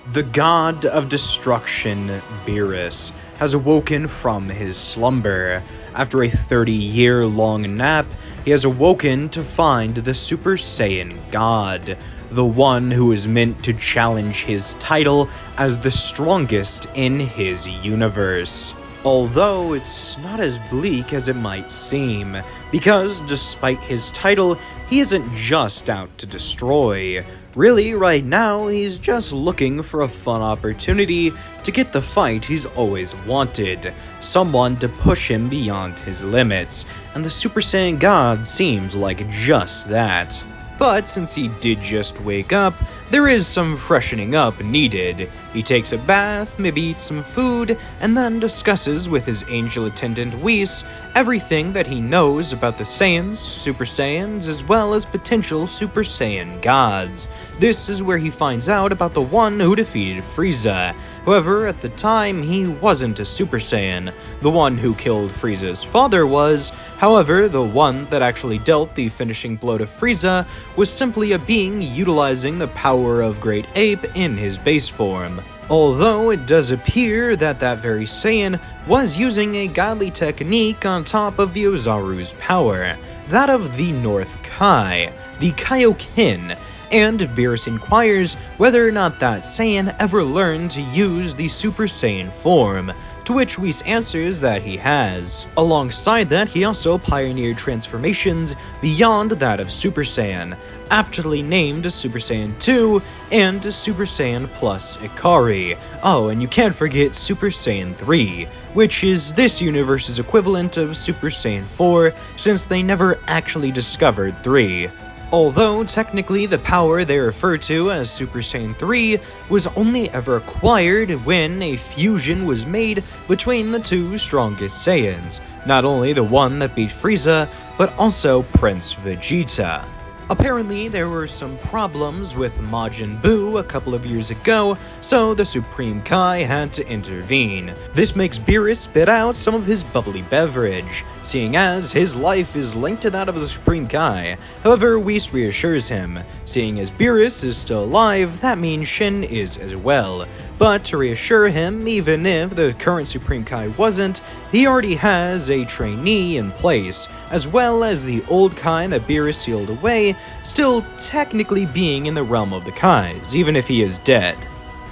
The god of destruction, Beerus, has awoken from his slumber. After a 30-year-long nap, he has awoken to find the Super Saiyan God, the one who is meant to challenge his title as the strongest in his universe. Although it's not as bleak as it might seem, because despite his title, he isn't just out to destroy. Really, right now, he's just looking for a fun opportunity to get the fight he's always wanted, someone to push him beyond his limits, and the Super Saiyan God seems like just that. But since he did just wake up, there is some freshening up needed. He takes a bath, maybe eats some food, and then discusses with his angel attendant Whis everything that he knows about the Saiyans, Super Saiyans, as well as potential Super Saiyan gods. This is where he finds out about the one who defeated Frieza. However, at the time, he wasn't a Super Saiyan. The one who killed Frieza's father was. However, the one that actually dealt the finishing blow to Frieza was simply a being utilizing the power of Great Ape in his base form. Although it does appear that that very Saiyan was using a godly technique on top of the Ozaru's power, that of the North Kai, the Kaioken, and Beerus inquires whether or not that Saiyan ever learned to use the Super Saiyan form, to which Whis answers that he has. Alongside that, he also pioneered transformations beyond that of Super Saiyan, aptly named Super Saiyan 2 and Super Saiyan Plus Ikari. Oh, and you can't forget Super Saiyan 3, which is this universe's equivalent of Super Saiyan 4, since they never actually discovered 3. Although technically the power they refer to as Super Saiyan 3 was only ever acquired when a fusion was made between the two strongest Saiyans, not only the one that beat Frieza, but also Prince Vegeta. Apparently, there were some problems with Majin Buu a couple of years ago, so the Supreme Kai had to intervene. This makes Beerus spit out some of his bubbly beverage, seeing as his life is linked to that of the Supreme Kai. However, Whis reassures him. Seeing as Beerus is still alive, that means Shin is as well. But to reassure him, even if the current Supreme Kai wasn't, he already has a trainee in place, as well as the old Kai that Beerus sealed away, still technically being in the realm of the Kais, even if he is dead.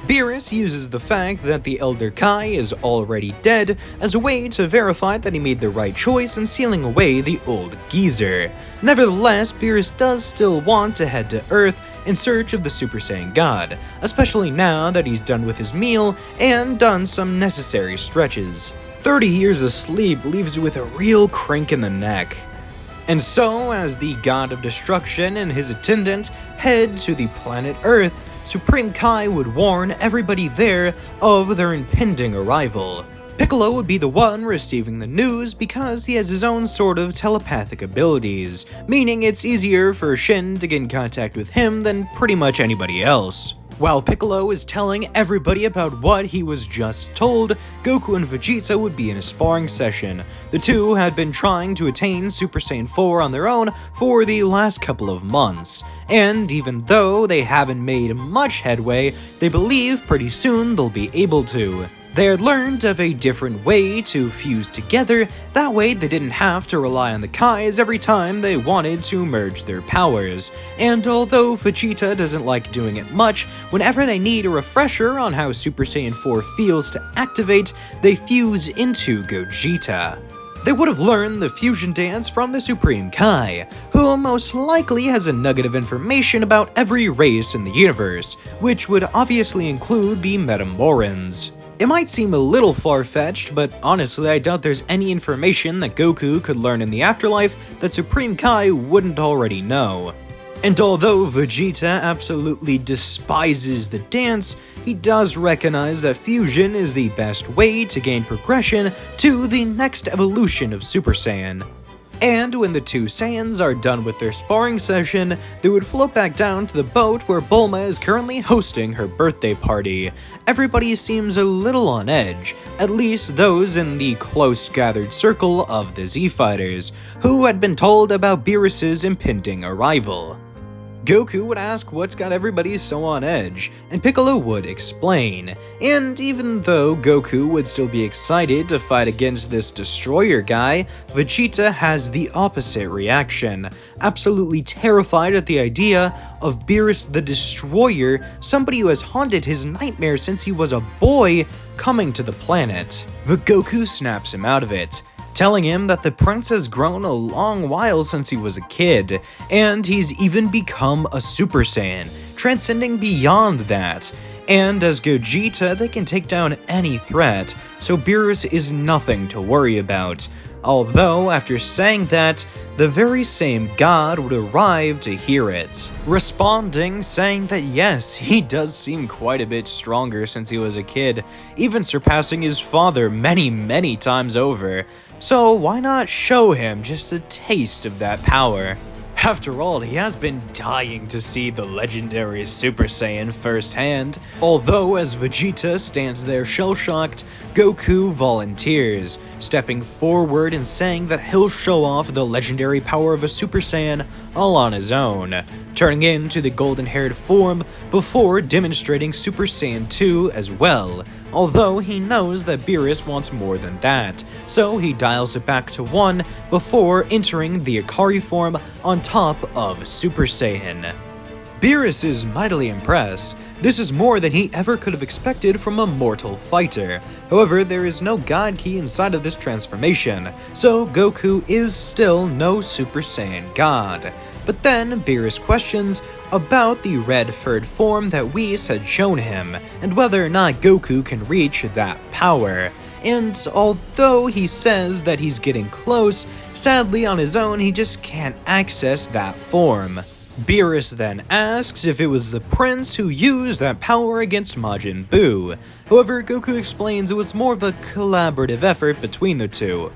Beerus uses the fact that the Elder Kai is already dead as a way to verify that he made the right choice in sealing away the old geezer. Nevertheless, Beerus does still want to head to Earth in search of the Super Saiyan God, especially now that he's done with his meal and done some necessary stretches. 30 years of sleep leaves you with a real crank in the neck. And so, as the God of Destruction and his attendant head to the planet Earth, Supreme Kai would warn everybody there of their impending arrival. Piccolo would be the one receiving the news because he has his own sort of telepathic abilities, meaning it's easier for Shin to get in contact with him than pretty much anybody else. While Piccolo is telling everybody about what he was just told, Goku and Vegeta would be in a sparring session. The two had been trying to attain Super Saiyan 4 on their own for the last couple of months, and even though they haven't made much headway, they believe pretty soon they'll be able to. They had learned of a different way to fuse together, that way they didn't have to rely on the Kais every time they wanted to merge their powers. And although Vegeta doesn't like doing it much, whenever they need a refresher on how Super Saiyan 4 feels to activate, they fuse into Gogeta. They would have learned the fusion dance from the Supreme Kai, who most likely has a nugget of information about every race in the universe, which would obviously include the Metamorans. It might seem a little far-fetched, but honestly I doubt there's any information that Goku could learn in the afterlife that Supreme Kai wouldn't already know. And although Vegeta absolutely despises the dance, he does recognize that fusion is the best way to gain progression to the next evolution of Super Saiyan. And when the two Saiyans are done with their sparring session, they would float back down to the boat where Bulma is currently hosting her birthday party. Everybody seems a little on edge, at least those in the close gathered circle of the Z-Fighters, who had been told about Beerus's impending arrival. Goku would ask what's got everybody so on edge, and Piccolo would explain. And even though Goku would still be excited to fight against this destroyer guy, Vegeta has the opposite reaction, absolutely terrified at the idea of Beerus the Destroyer, somebody who has haunted his nightmares since he was a boy, coming to the planet. But Goku snaps him out of it, telling him that the prince has grown a long while since he was a kid, and he's even become a Super Saiyan, transcending beyond that. And as Gogeta, they can take down any threat, so Beerus is nothing to worry about. Although, after saying that, the very same god would arrive to hear it, responding saying that yes, he does seem quite a bit stronger since he was a kid, even surpassing his father many times over. So why not show him just a taste of that power? After all, he has been dying to see the legendary Super Saiyan firsthand. Although as Vegeta stands there shell-shocked, Goku volunteers, stepping forward and saying that he'll show off the legendary power of a Super Saiyan all on his own, turning into the golden-haired form before demonstrating Super Saiyan 2 as well, although he knows that Beerus wants more than that, so he dials it back to 1 before entering the Ikari form on top of Super Saiyan. Beerus is mightily impressed. This is more than he ever could have expected from a mortal fighter. However, there is no God Key inside of this transformation, so Goku is still no Super Saiyan God. But then Beerus questions about the red-furred form that Whis had shown him, and whether or not Goku can reach that power. And although he says that he's getting close, sadly on his own he just can't access that form. Beerus then asks if it was the prince who used that power against Majin Buu. However, Goku explains it was more of a collaborative effort between the two.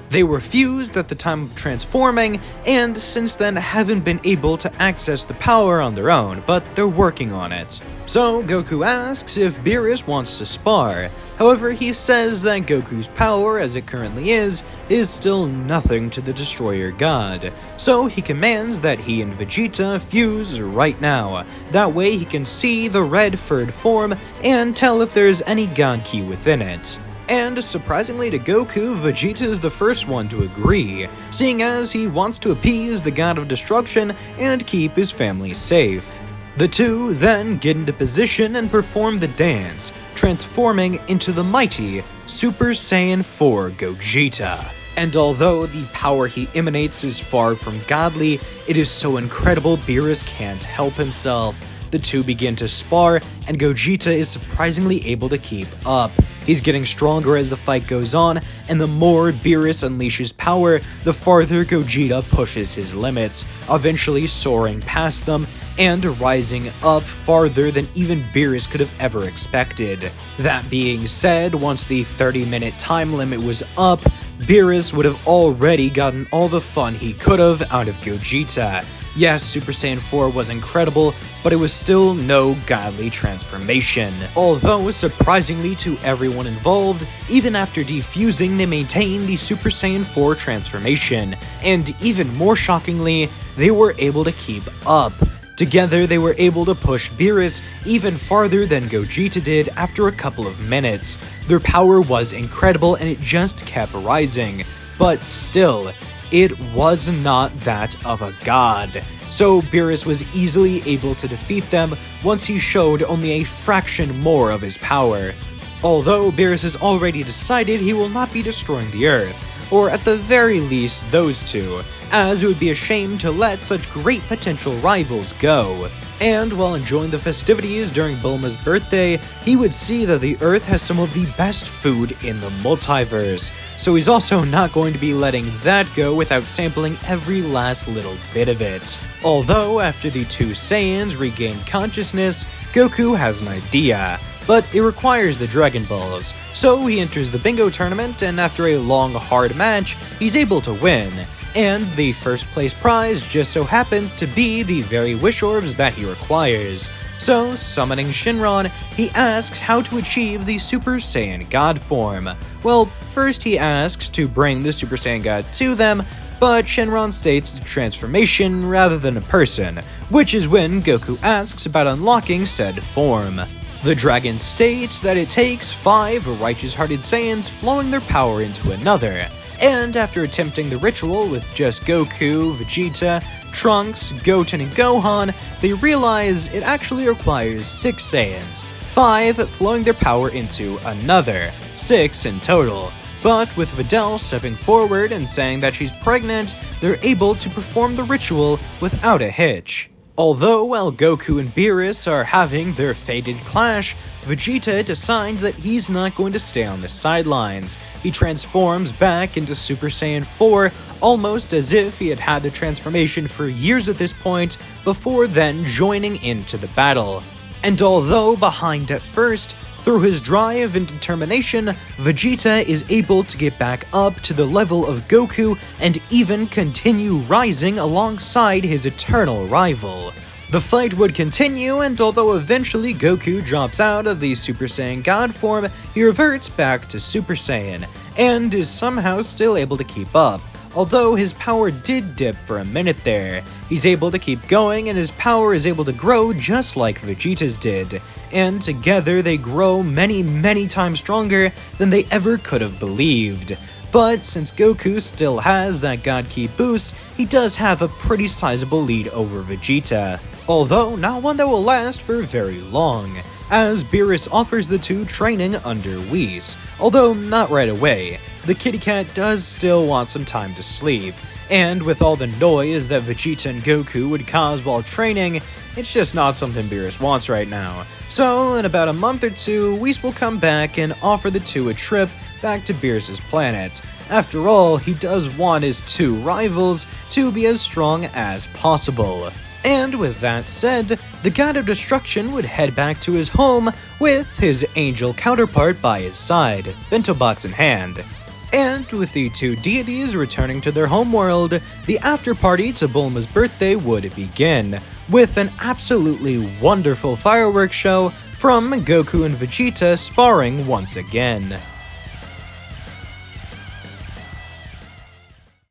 They were fused at the time of transforming, and since then haven't been able to access the power on their own, but they're working on it. So Goku asks if Beerus wants to spar. However, he says that Goku's power as it currently is still nothing to the Destroyer God. So he commands that he and Vegeta fuse right now. That way he can see the red-furred form and tell if there's any God Key within it. And surprisingly to Goku, Vegeta is the first one to agree, seeing as he wants to appease the God of Destruction and keep his family safe. The two then get into position and perform the dance, transforming into the mighty Super Saiyan 4 Gogeta. And although the power he emanates is far from godly, it is so incredible Beerus can't help himself. The two begin to spar, and Gogeta is surprisingly able to keep up. He's getting stronger as the fight goes on, and the more Beerus unleashes power, the farther Gogeta pushes his limits, eventually soaring past them and rising up farther than even Beerus could have ever expected. That being said, once the 30-minute time limit was up, Beerus would have already gotten all the fun he could have out of Gogeta. Yes, Super Saiyan 4 was incredible, but it was still no godly transformation. Although, surprisingly to everyone involved, even after defusing they maintained the Super Saiyan 4 transformation, and even more shockingly, they were able to keep up. Together, they were able to push Beerus even farther than Gogeta did after a couple of minutes. Their power was incredible and it just kept rising, but still, it was not that of a god. So Beerus was easily able to defeat them once he showed only a fraction more of his power. Although Beerus has already decided he will not be destroying the Earth, or at the very least those two, as it would be a shame to let such great potential rivals go. And while enjoying the festivities during Bulma's birthday, he would see that the Earth has some of the best food in the multiverse, so he's also not going to be letting that go without sampling every last little bit of it. Although after the two Saiyans regain consciousness, Goku has an idea, but it requires the Dragon Balls, so he enters the bingo tournament and after a long hard match, he's able to win. And the first place prize just so happens to be the very wish orbs that he requires. So, summoning Shinron, he asks how to achieve the Super Saiyan God form. Well, first he asks to bring the Super Saiyan God to them, but Shenron states it's a transformation rather than a person, which is when Goku asks about unlocking said form. The dragon states that it takes 5 righteous-hearted Saiyans flowing their power into another, and after attempting the ritual with just Goku, Vegeta, Trunks, Goten, and Gohan, they realize it actually requires 6 Saiyans, 5 flowing their power into another, 6 in total. But with Videl stepping forward and saying that she's pregnant, they're able to perform the ritual without a hitch. Although while Goku and Beerus are having their fated clash, Vegeta decides that he's not going to stay on the sidelines. He transforms back into Super Saiyan 4, almost as if he had had the transformation for years at this point, before then joining into the battle. And although behind at first, through his drive and determination, Vegeta is able to get back up to the level of Goku and even continue rising alongside his eternal rival. The fight would continue, and although eventually Goku drops out of the Super Saiyan God form, he reverts back to Super Saiyan, and is somehow still able to keep up. Although his power did dip for a minute there, he's able to keep going and his power is able to grow just like Vegeta's did, and together they grow many times stronger than they ever could have believed. But since Goku still has that God Ki boost, he does have a pretty sizable lead over Vegeta. Although not one that will last for very long, as Beerus offers the two training under Whis, although not right away. The kitty cat does still want some time to sleep, and with all the noise that Vegeta and Goku would cause while training, it's just not something Beerus wants right now. So in about a month or two, Whis will come back and offer the two a trip back to Beerus' planet. After all, he does want his two rivals to be as strong as possible. And with that said, the God of Destruction would head back to his home with his angel counterpart by his side, bento box in hand. And with the two deities returning to their homeworld, the after-party to Bulma's birthday would begin, with an absolutely wonderful fireworks show from Goku and Vegeta sparring once again.